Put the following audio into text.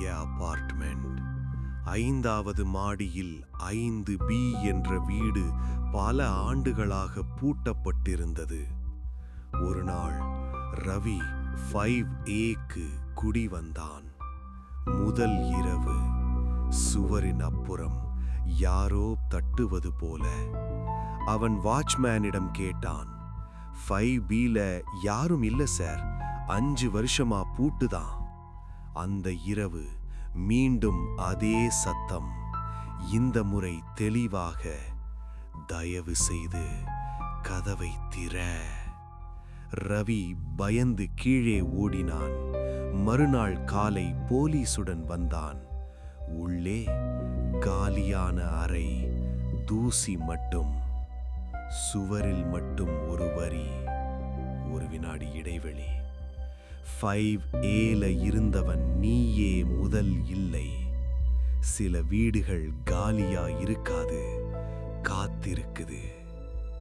பெரிய அபார்ட்மெண்ட். 5வது மாடியில் 5B என்ற வீடு பல ஆண்டுகளாக பூட்டப்பட்டிருந்தது. ஒரு நாள் ரவி 5Aக்கு குடி வந்தான். முதல் இரவு. சுவரின் அப்புறம் யாரோ தட்டுவது போல. அவன் வாட்ச்மேனிடம் கேட்டான், 5Bல யாரும் இல்ல சார், 5 வருஷமா பூட்டுதான். அந்த இரவு மீண்டும் அதே சத்தம். இந்த முறை தெளிவாக, தயவு செய்து கதவை திற. ரவி பயந்து கீழே ஓடினான். மறுநாள் காலை போலீசுடன் வந்தான். உள்ளே காலியான அறை, தூசி மட்டும். சுவரில் மட்டும் ஒரு வரி, ஒரு வினாடி இடைவெளி. 5Aல இருந்தவன் நீயே முதல் இல்லை. சில வீடுகள் காலியா இருக்காது, காத்திருக்குது.